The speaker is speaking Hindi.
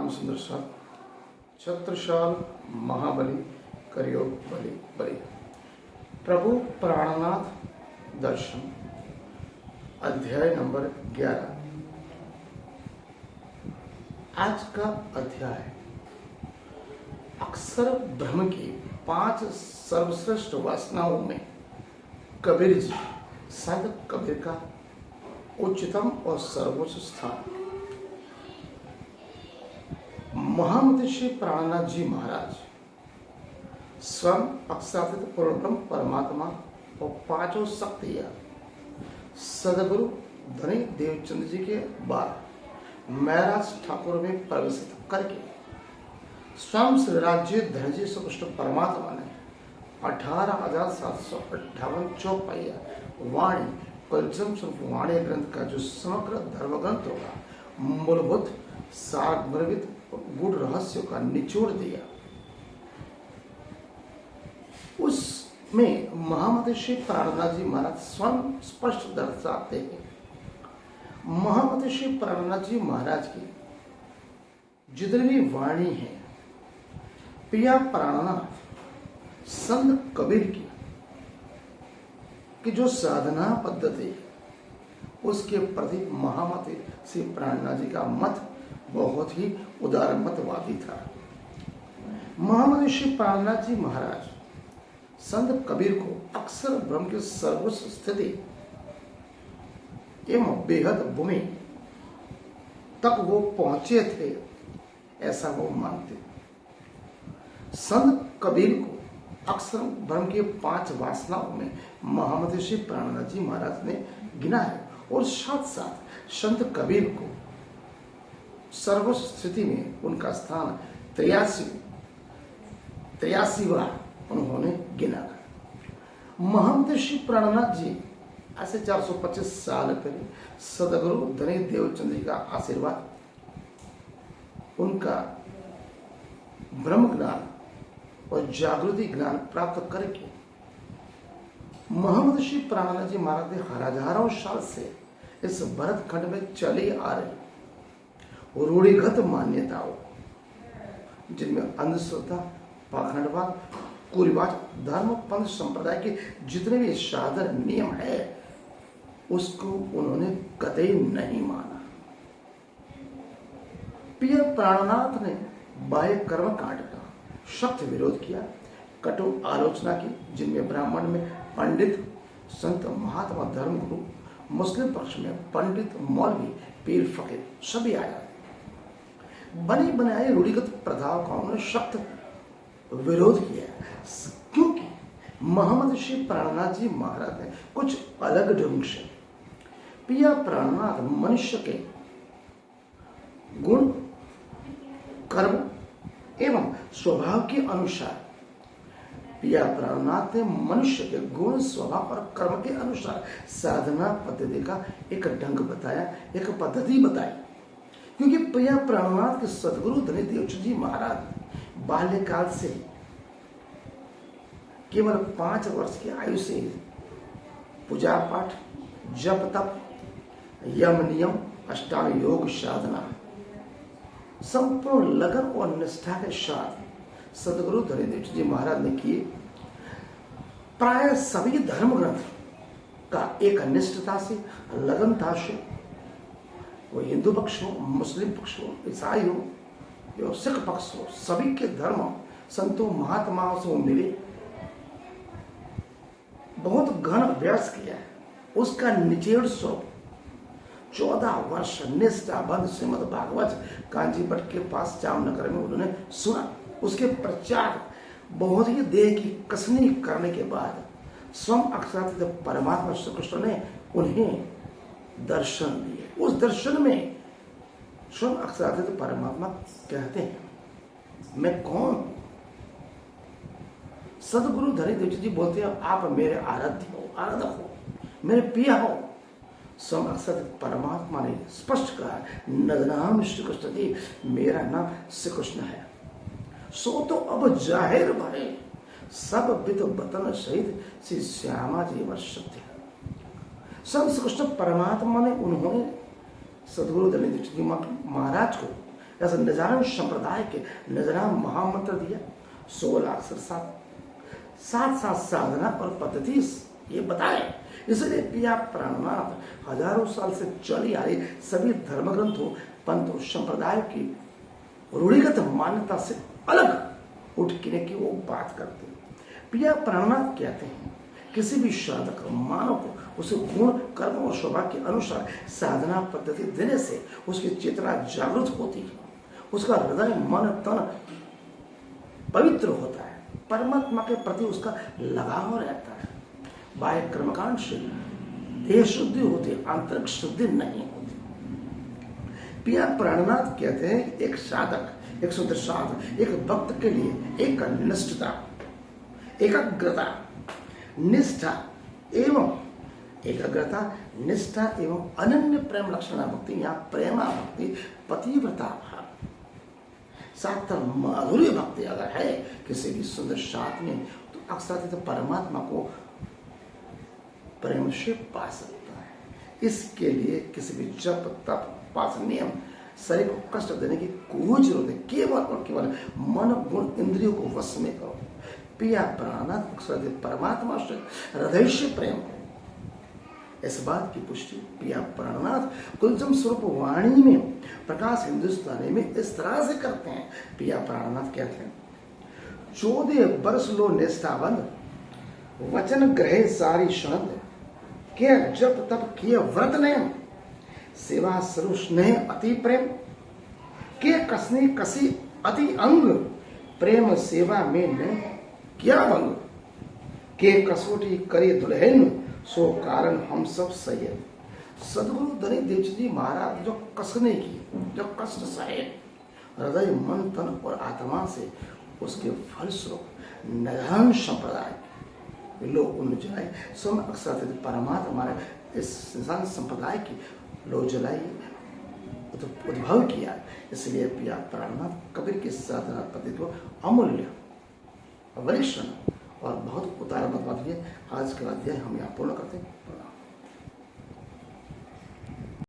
रामचंद्र साहब, छत्रसाल महाबली करियो बलि बलि। प्रभु प्राणनाथ दर्शन, अध्याय नंबर 11। आज का अध्याय अक्सर ब्रह्म की 5 सर्वश्रेष्ठ वासनाओं में कबीर जी, संत कबीर का उच्चतम और सर्वोच्च स्थान। महामति श्री प्राणनाथ जी महाराज स्वयं अक्षरातीत पूर्ण ब्रह्म परमात्मा और 5 शक्तियां सदगुरु धनी देवचंद जी के बाद महराज ठाकुर में प्रवेश करके स्वयं श्री राज्य धनजी श्री कृष्ण परमात्मा ने 18,758 चौपाइया वाणी कलचम स्वरूप वाणी ग्रंथ का जो समग्र धर्म ग्रंथ होगा, मूलभूत सारगर्भित गुड़ रहस्य का निचोड़ दिया। उसमें महामति श्री प्राणनाथ जी महाराज स्वयं स्पष्ट दर्शाते हैं। महामति श्री प्राणनाथ जी महाराज की जितनी वाणी है, प्रिया प्राणनाथ संत कबीर की जो साधना पद्धति है, उसके प्रति महामति श्री प्राणनाथ जी का मत बहुत ही उदारमतवादी था। महामति श्री प्राणनाथ जी महाराज संत कबीर को अक्सर ब्रह्म की सर्वोच्च स्थिति एवं बेहद भूमि तक वो पहुंचे थे, ऐसा वो मानते। संत कबीर को अक्सर ब्रह्म की 5 वासनाओं में महामति श्री प्राणनाथ जी महाराज ने गिना है और साथ साथ संत कबीर को सर्वोच्च स्थिति में उनका स्थान 83 बार उन्होंने गिना। महंत श्री प्राणनाथ जी ऐसे 425 साल पहले सदगुरु धनी देवचंद जी का आशीर्वाद, उनका ब्रह्म ज्ञान और जागृति ज्ञान प्राप्त करके महंत श्री प्राणनाथ जी महाराज ने हजारों साल से इस भरत खंड में चली आ रही रूढ़िगत मान्यताओं, जिनमें अंधश्रद्धा, पाखंडवाद, कुरीवाद, धर्म पंथ संप्रदाय के जितने भी साधारण नियम है, उसको उन्होंने कतई नहीं माना। प्रिय प्राणनाथ ने बाह्य कर्म कांड का सख्त विरोध किया, कटु आलोचना की, जिनमें ब्राह्मण में पंडित, संत, महात्मा, धर्मगुरु, मुस्लिम पक्ष में पंडित, मौलवी, पीर, फकीर सभी आया। बनी बनाई रूढ़िगत प्रथाओं का उन्होंने सख्त विरोध किया, क्योंकि महमद श्री प्राणनाथ जी महाराज ने कुछ अलग ढंग से प्रिया प्राणनाथ मनुष्य के गुण, कर्म एवं स्वभाव के अनुसार, प्रिया प्राणनाथ ने मनुष्य के गुण, स्वभाव और कर्म के अनुसार साधना पद्धति का एक ढंग बताया, एक पद्धति बताई। क्योंकि प्रिया प्राणनाथ के सदगुरु धनी देवचंद जी महाराज बाल्यकाल से केवल 5 वर्ष की आयु से पूजा पाठ, जप तप, यम नियम, अष्टांग योग साधना संपूर्ण लगन और निष्ठा के साथ सदगुरु धनी देवचंद जी महाराज ने किए। प्राय सभी धर्म ग्रंथ का एक निष्ठता से, लगनता से, वो हिंदू पक्ष हो, मुस्लिम पक्ष हो, ईसाई हो या सिख पक्ष हो, सभी के धर्म संतों महात्माओं से वो मिले, बहुत घन अभ्यास किया है। उसका निचेड़ स्वरूप 14 वर्ष निष्ठाबंध श्रीमद् भागवत कांची भट्ट के पास जामनगर में उन्होंने सुना। उसके पश्चात बहुत ही देह की कसनी करने के बाद स्वयं अक्षरातीत परमात्मा श्री कृष्ण ने उन्हें दर्शन दिए। उस दर्शन में स्वयं अक्षरातीत परमात्मा कहते हैं, मैं कौन? सदगुरु धनी देवचंद जी बोलते हैं, आप मेरे आराध्य हो, आराधक हो, मेरे प्रिय हो। स्वयं अक्षरातीत परमात्मा ने स्पष्ट कहा, नदनाम श्री कृष्ण जी, मेरा नाम श्री कृष्ण है। सो तो अब जाहिर भरे सब विद बतन सहित श्री श्यामा जी वर्षित है। स्वयं श्री कृष्ण परमात्मा ने उन्होंने सदगुरु धनी देवचंद जी महाराज को ऐसा निजान संप्रदाय के निजाम महामंत्र दिया, 16 अक्षर साथ साथ साधना और पद्धति ये बताए। इसलिए पिया प्राणनाथ हजारों साल से चली आ रही सभी धर्म ग्रंथों पंथों संप्रदाय की रूढ़िगत मान्यता से अलग उठने की वो बात करते हैं। पिया प्राणनाथ कहते हैं किसी भी साधक मानव को उसे गुण कर्म और स्वभाव के अनुसार साधना पद्धति देने से उसकी चेतना जागृत होती है, उसका हृदय मन तन पवित्र होता है, परमात्मा के प्रति उसका लगाव रहता है। बाह्य कर्मकांड से देह शुद्धि होती है, आंतरिक शुद्धि नहीं होती। पिया प्राणनाथ कहते हैं एक साधक, एक शुद्ध साधक, एक भक्त के लिए एक निष्ठता, एकाग्रता, निष्ठा एवं एकाग्रता, निष्ठा एवं अनन्य प्रेम लक्षणा भक्ति, यहाँ प्रेमा भक्ति, पतिव्रता भाव, साथ माधुर्य भक्ति अगर है किसी भी सुंदर साथ में, तो अक्सर तो परमात्मा को प्रेम से पा सकता है। इसके लिए किसी भी जप तप पास नियम शरीर को कष्ट देने की कोई जरूरत है, केवल और केवल मन गुण इंद्रियों को वश में करो। पिया प्राणनाथ अक्सर परमात्मा से हृदय से प्रेम करो। इस बात की पुष्टि पिया प्राणनाथ कुलचम स्वरूप वाणी में प्रकाश हिंदुस्तानी में इस तरह से करते हैं। पिया प्राणनाथ कहते हैं 14 वर्ष लो निष्ठाबंध, वचन ग्रहे सारी शनद, के जप तप किए व्रत नेम, सेवा स्वरूप स्नेह अति प्रेम, के कसने कसी अति अंग, प्रेम सेवा में न क्या भंग, के कसोटी करे दुल्हन, सो कारण हम सब सहे। सदगुरु धनी देवजी जी महाराज जो कसने की, जो कष्ट सहे हृदय मन तन और आत्मा से, उसके फलस्वरूप निधान संप्रदाय लोग उन जलाए स्वयं अक्सर परमात्मा हमारे इस इंसान संप्रदाय की लोग जलाई उद्भव किया। इसलिए पिया प्राणनाथ कबीर की साधना पद्धति को अमूल्य वरिष्ठ और बहुत उतार बात है। आज का अध्याय हम यहाँ पूर्ण करते हैं।